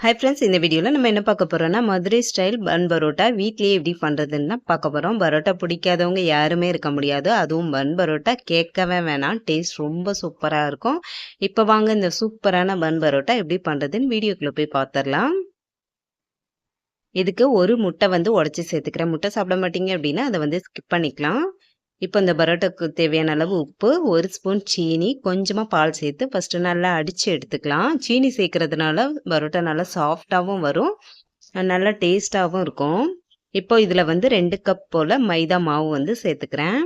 Hi friends, இந்த வீடியோவில் நம்ம என்ன பார்க்க போகிறோம்னா மதுரை ஸ்டைல் பன் பரோட்டா வீட்லேயே எப்படி பண்ணுறதுன்னு தான் பார்க்க போகிறோம். பரோட்டா பிடிக்காதவங்க யாருமே இருக்க முடியாது. அதுவும் பன் பரோட்டா கேட்கவே வேணாம். டேஸ்ட் ரொம்ப சூப்பராக இருக்கும். இப்போ வாங்க இந்த சூப்பரான பன் பரோட்டா எப்படி பண்ணுறதுன்னு வீடியோக்குள்ளே போய் பார்த்துடலாம். இதுக்கு ஒரு முட்டை உடச்சி சேர்த்துக்கிறேன். முட்டை சாப்பிட மாட்டீங்க அப்படின்னா அதை ஸ்கிப் பண்ணிக்கலாம். இப்போ இந்த பரோட்டாக்கு தேவையான அளவு உப்பு, 1 ஸ்பூன் சீனி, கொஞ்சமாக பால் சேர்த்து ஃபஸ்ட்டு நல்லா அடித்து எடுத்துக்கலாம். சீனி சேர்க்கறதுனால பரோட்டா நல்லா சாஃப்டாகவும் வரும், நல்லா டேஸ்ட்டாகவும் இருக்கும். இப்போ இதில் 2 கப் போல் மைதா மாவு சேர்த்துக்கிறேன்.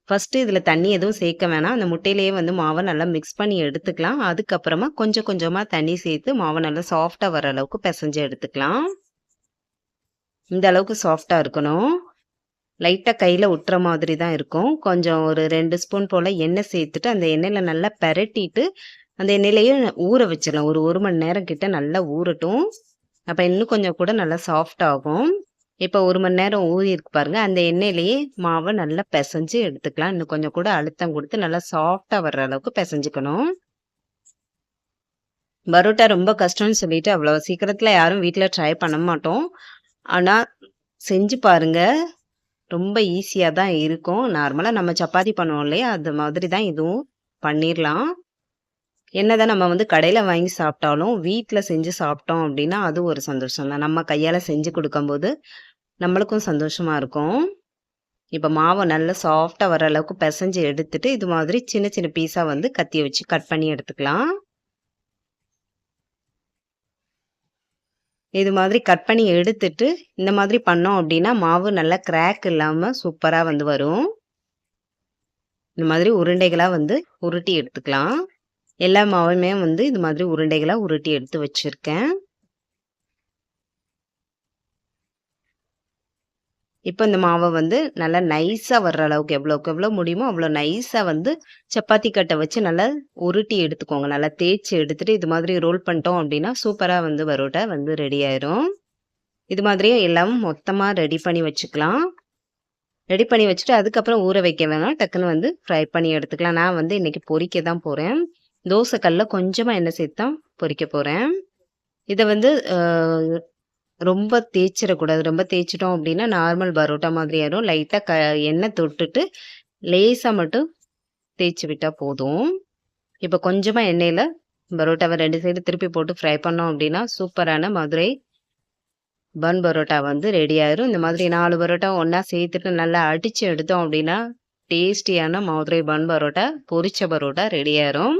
ஃபஸ்ட்டு இதில் தண்ணி எதுவும் சேர்க்க வேணாம். அந்த முட்டையிலேயே மாவை நல்லா மிக்ஸ் பண்ணி எடுத்துக்கலாம். அதுக்கப்புறமா கொஞ்சம் கொஞ்சமாக தண்ணி சேர்த்து மாவை நல்லா சாஃப்டாக வர அளவுக்கு பிசைஞ்சு எடுத்துக்கலாம். இந்த அளவுக்கு சாஃப்டாக இருக்கணும். லைட்டாக கையில் ஒட்டுற மாதிரி தான் இருக்கும். கொஞ்சம் ஒரு 2 ஸ்பூன் போல் எண்ணெய் சேர்த்துட்டு அந்த எண்ணெயில் நல்லா பெரட்டிட்டு அந்த எண்ணெயிலேயே ஊற வச்சிடலாம். ஒரு மணி நேரம் கிட்ட நல்லா ஊறட்டும். அப்போ இன்னும் கொஞ்சம் கூட நல்லா சாஃப்ட் ஆகும். இப்போ 1 மணி நேரம் ஊறி இருக்கு பாருங்க. அந்த எண்ணெயிலேயே மாவை நல்லா பிசைஞ்சு எடுத்துக்கலாம். இன்னும் கொஞ்சம் கூட அழுத்தம் கொடுத்து நல்லா சாஃப்டாக வர்ற அளவுக்கு பிசைஞ்சுக்கணும். பரோட்டா ரொம்ப கஷ்டம்னு சொல்லிட்டு அவ்வளோ சீக்கிரத்தில் யாரும் வீட்டில் ட்ரை பண்ண மாட்டோம். ஆனால் செஞ்சு பாருங்க, ரொம்ப ஈஸியாக தான் இருக்கும். நார்மலாக நம்ம சப்பாத்தி பண்ணுவோம் இல்லையா, அது மாதிரி தான் இதுவும் பண்ணிடலாம். என்னதான் நம்ம கடையில் வாங்கி சாப்பிட்டாலும் வீட்டில் செஞ்சு சாப்பிட்டோம் அப்படின்னா அது ஒரு சந்தோஷம் தான். நம்ம கையால் செஞ்சு கொடுக்கும்போது நம்மளுக்கும் சந்தோஷமாக இருக்கும். இப்போ மாவை நல்லா சாஃப்டாக வர அளவுக்கு பிசைஞ்சு எடுத்துட்டு இது மாதிரி சின்ன சின்ன பீஸாக கத்தியை வச்சு கட் பண்ணி எடுத்துக்கலாம். இது மாதிரி கட் பண்ணி எடுத்துட்டு இந்த மாதிரி பண்ணோம் அப்படின்னா மாவு நல்லா கிராக் இல்லாமல் சூப்பராக வரும். இந்த மாதிரி உருண்டைகளாக உருட்டி எடுத்துக்கலாம். எல்லா மாவுமே இது மாதிரி உருண்டைகளாக உருட்டி எடுத்து வச்சுருக்கேன். இப்போ இந்த மாவை நல்லா நைஸாக வர்ற அளவுக்கு எவ்வளோக்கு எவ்வளோ முடியுமோ அவ்வளோ நைஸாக சப்பாத்தி கட்டை வச்சு நல்லா உருட்டி எடுத்துக்கோங்க. நல்லா தேய்ச்சி எடுத்துகிட்டு இது மாதிரி ரோல் பண்ணிட்டோம் அப்படின்னா சூப்பராக பரோட்டா ரெடி ஆயிரும். இது மாதிரியே எல்லாம் மொத்தமாக ரெடி பண்ணி வச்சுக்கலாம். ரெடி பண்ணி வச்சுட்டு அதுக்கப்புறம் ஊற வைக்க வேணாம், டக்குன்னு ஃப்ரை பண்ணி எடுத்துக்கலாம். நான் இன்றைக்கி பொரிக்க தான் போகிறேன். தோசை கல்லில் கொஞ்சமாக எண்ணெய் சேர்த்து தான் பொரிக்க போகிறேன். இதை ரொம்ப தேய்ச்சிடக்கூடாது. ரொம்ப தேய்ச்சிட்டோம் அப்படின்னா நார்மல் பரோட்டா மாதிரி ஆயிடும். லைட்டாக எண்ணெய் தொட்டுட்டு லேசாக மட்டும் தேய்ச்சி விட்டால் போதும். இப்போ கொஞ்சமாக எண்ணெயில் பரோட்டாவை 2 சைடு திருப்பி போட்டு ஃப்ரை பண்ணோம் அப்படின்னா சூப்பரான மதுரை பன் பரோட்டா ரெடி ஆயிரும். இந்த மாதிரி 4 பரோட்டா ஒன்றா சேர்த்துட்டு நல்லா அடித்து எடுத்தோம் அப்படின்னா டேஸ்டியான மதுரை பன் பரோட்டா, பொரிச்ச பரோட்டா ரெடி ஆயிரும்.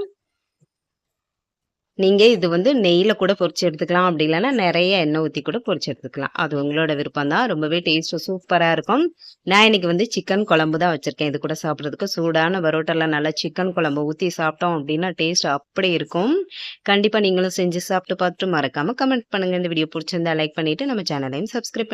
நீங்கள் இது நெய்யில் கூட பொரிச்சு எடுத்துக்கலாம். அப்படி இல்லைன்னா நிறைய எண்ணெய் ஊற்றி கூட பொரிச்சு எடுத்துக்கலாம். அது உங்களோட விருப்பம் தான். ரொம்பவே டேஸ்ட்டு சூப்பராக இருக்கும். நான் இன்றைக்கி சிக்கன் குழம்பு தான் வச்சுருக்கேன். இது கூட சாப்பிட்றதுக்கு சூடான பரோட்டாவில் நல்லா சிக்கன் குழம்பு ஊற்றி சாப்பிட்டோம் அப்படின்னா டேஸ்ட் அப்படி இருக்கும். கண்டிப்பாக நீங்களும் செஞ்சு சாப்பிட்டு பார்த்துட்டு மறக்காமல் கமெண்ட் பண்ணுங்கள். இந்த வீடியோ பிடிச்சிருந்தா லைக் பண்ணிவிட்டு நம்ம சேனலையும் சப்ஸ்கிரைப்